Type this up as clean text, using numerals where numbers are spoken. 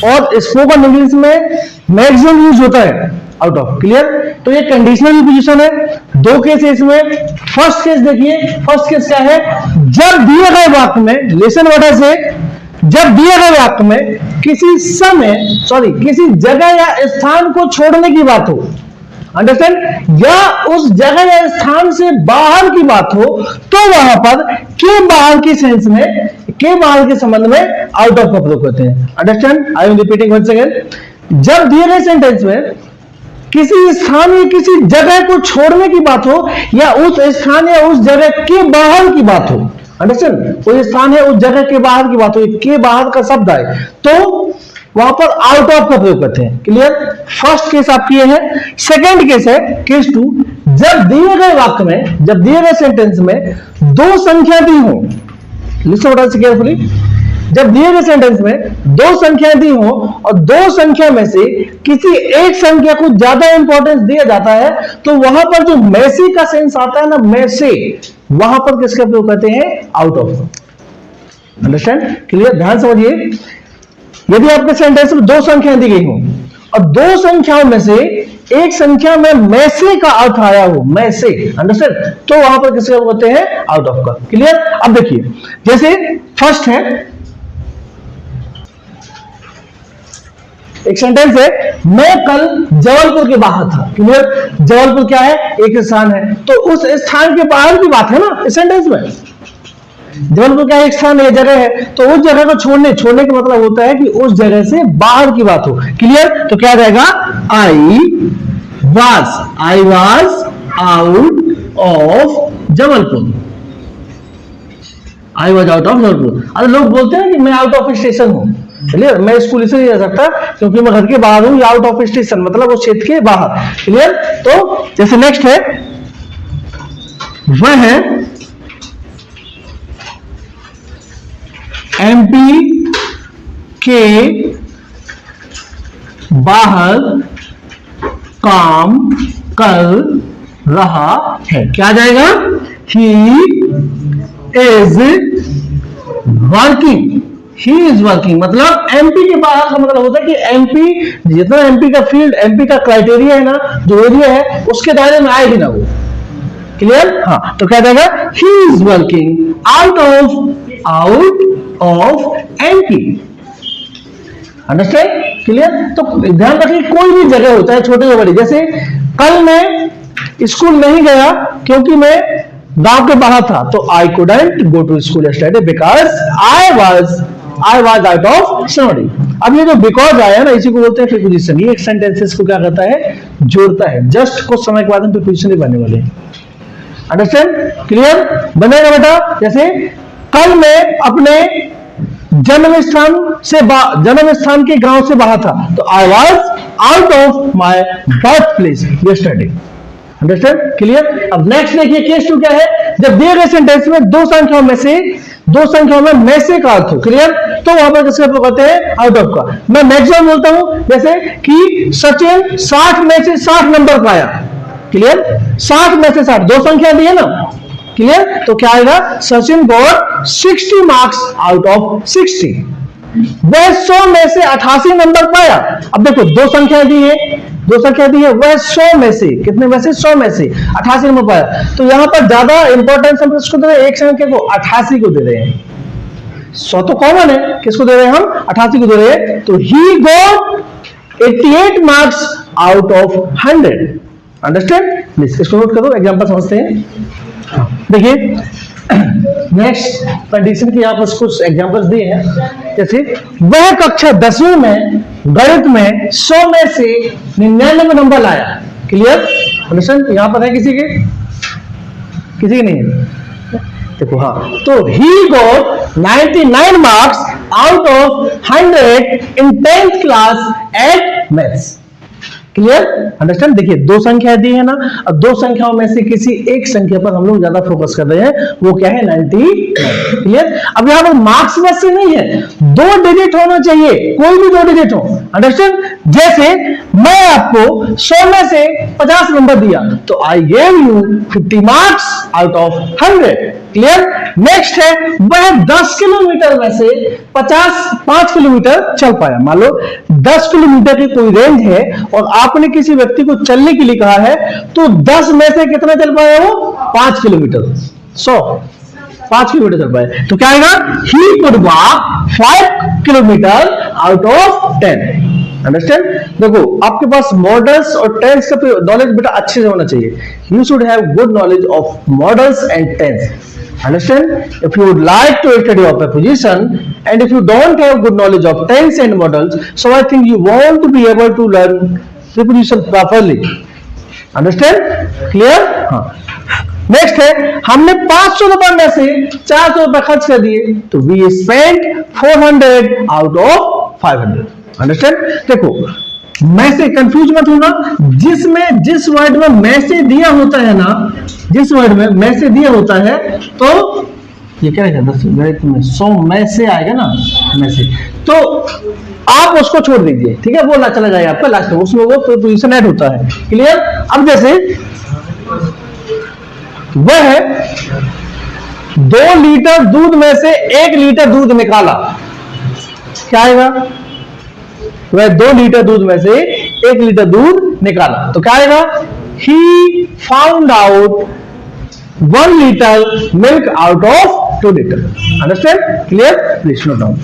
और spoken English में maximum use होता है आउट ऑफ। क्लियर? तो ये कंडीशनल पोजीशन है। दो केस है इसमें। फर्स्ट केस देखिए, फर्स्ट केस क्या है, जब दिए गए वाक्य में, लिसन व्हाट आई से, जब दिए गए वाक्य में किसी किसी जगह या स्थान को छोड़ने की बात हो, अंडरस्टैंड, या उस जगह या स्थान से बाहर की बात हो, तो वहां पर के बाहर की सेंस में, के बाहर के संबंध में आउट ऑफ का प्रयोग करते हैं। Understand? I am repeating once again. जब दिए गए सेंटेंस में किसी स्थान या किसी जगह को छोड़ने की बात हो, या उस स्थान या उस जगह के बाहर की बात हो, अंडरस्टैंड, कोई स्थान है उस जगह के बाहर की बात हो, के बाहर का शब्द आए, तो वहां पर आउट ऑफ का प्रयोग करते हैं। क्लियर? फर्स्ट केस आप किए हैं। सेकंड केस है केस 2, जब दिए गए वाक्य में, जब दिए गए सेंटेंस में दो संख्या दी हो, लिसन व्हाट आई से केयरफुली, जब दिए गए सेंटेंस में दो संख्या दी हो और दो संख्या में से किसी एक संख्या को ज्यादा इंपॉर्टेंस दिया जाता है, तो वहां पर जो मैसे का सेंस आता है ना, मैसे, वहां पर किसका प्रयोग करते हैं? Out of. अंडरस्टैंड? क्लियर? ध्यान समझिए, यदि आपके सेंटेंस में दो संख्याएं दी गई हो और दो संख्याओं में से एक संख्या में मैसे का अर्थ आया हो, मैसे, अंडरस्टैंड, तो वहां पर किसका प्रयोग करते हैं? आउट ऑफ का। क्लियर? अब देखिए, जैसे फर्स्ट है, एक सेंटेंस है, मैं कल जबलपुर के बाहर था। क्लियर? जबलपुर क्या है? एक स्थान है, तो उस स्थान के बाहर की बात है ना इस सेंटेंस में। जबलपुर क्या एक स्थान है, जगह है, तो उस जगह को छोड़ने का मतलब होता है कि उस जगह से बाहर की बात हो। क्लियर? तो क्या रहेगा? I was out of Jabalpur. I was out of Jabalpur. अरे लोग बोलते हैं कि मैं आउट ऑफ स्टेशन हूं। क्लियर? मैं स्कूल इसलिए नहीं जा सकता क्योंकि मैं घर के बाहर हूं, या आउट ऑफ स्टेशन मतलब उस क्षेत्र के बाहर। क्लियर? तो जैसे नेक्स्ट है, वह है एमपी के बाहर काम कर रहा है। क्या जाएगा? He is working. He is working मतलब एमपी के बाहर का मतलब होता है कि एमपी, जितना एमपी का फील्ड, एमपी का क्राइटेरिया है ना, जो एरिया है, उसके दायरे में आएगी ना वो। क्लियर? हाँ, तो क्या जाएगा? He is working out of MP. Understand? Clear? तो ध्यान रखिए, कोई भी जगह होता है, छोटे या बड़ी, जैसे कल मैं स्कूल नहीं गया क्योंकि मैं गांव के बाहर था, तो I couldn't go to school yesterday because I was out of study. अब ये जो बिकॉज आया ना, इसी को बोलते हैं प्रीपोजिशन। ये एक सेंटेंसेस को क्या करता है? जोड़ता है। जस्ट कुछ समय के बाद हम प्रीपोजिशन ही बनने वाले हैं। अंडरस्टैंड? क्लियर? बनेगा बेटा? जैसे कल मैं अपने जन्म स्थान के गांव से बाहर था, तो आई was out of my birth place yesterday। Understand? Clear? अब नेक्स्ट देखिए, केस 2 क्या है, जब दिए गए सेंटेंस में दो संख्याओं में मैसे का अर्थ हो। क्लियर? तो वहां पर किसका प्रयोग करते हैं? आउट ऑफ का। मैं मैक्सिमम बोलता हूं, जैसे कि सचिन 60 में से 60 नंबर पाया। क्लियर? 60 में से 60, दो संख्या दी है ना। क्लियर? तो क्या आएगा? Sachin got 60 marks out of 60। वह 100 में से 88 नंबर पाया। अब देखो, दो संख्या दी है, वह 100 में से, कितने में से? 100 में से 88 नंबर पाया। तो यहां पर ज्यादा इंपॉर्टेंस हम किसको दे रहे हैं? एक संख्या को, 88 को दे रहे हैं। 100 तो कॉमन है, किसको दे रहे हैं हम? 88 को दे रहे हैं। तो he got 88 marks out of 100। Understand? Please इसको नोट करो, एग्जांपल समझते हैं। देखिए, नेक्स्ट कंडीशन की आप कुछ एग्जांपल्स दिए हैं। जैसे वह कक्षा 10वीं में गणित में 100 में से 99 नंबर लाया। क्लियर? अंडरस्टैंड? यहां पर है किसी के नहीं है? देखो, हाँ, तो he got 99 marks out of 100 in 10th class at maths. Clear, understand. देखिए दो संख्या दी है ना, अब दो संख्याओं में से किसी एक संख्या पर हम लोग ज्यादा फोकस कर रहे हैं, वो क्या है 99। क्लियर। अब यहां पर मार्क्स बस से नहीं है, दो डिजिट होना चाहिए, कोई भी दो डिजिट हो, अंडरस्टैंड। जैसे मैं आपको 100 में से 50 नंबर दिया तो I gave you 50 marks out of 100। Clear. Next है वह 10 किलोमीटर में से 5 किलोमीटर चल पाया। मान लो 10 किलोमीटर की कोई रेंज है और आपने किसी व्यक्ति को चलने के लिए कहा है, तो 10 में से कितना चल पाया वो? 5 किलोमीटर। 5 किलोमीटर चल पाए, तो क्या आएगा? He could walk 5 kilometre out of 10। Understand. देखो आपके पास मॉडल्स और टेंस का नॉलेज बेटा अच्छे से होना चाहिए। You should have good knowledge of modals and tense. Understand? If you would like to study of preposition and if you don't have good knowledge of tense and modals, so I think you won't be able to learn preposition properly. Understand? Clear? हाँ। Next है हमने 500 रुपए में से 400 रुपए खर्च कर दिए, तो we spent 400 out of 500. Understand. देखो मैं से कंफ्यूज मत होना, जिसमें जिस वर्ड में मैं से दिया होता है ना, जिस वर्ड में मैं से दिया होता है, तो ये क्या है 10 में 100 में से आएगा ना, में से, तो आप उसको छोड़ दीजिए, ठीक है, वो ना चला जाएगा आपका लास्ट में, उसमें वो प्रीपोजिशन ऐड होता है। क्लियर। अब जैसे वह है 2 लीटर दूध में से 1 लीटर दूध निकाला, क्या आएगा? वह 2 लीटर दूध में से 1 लीटर दूध निकाला, तो क्या आएगा? He found out 1 liter milk out of 2 liter. Understand? Clear? Please note down.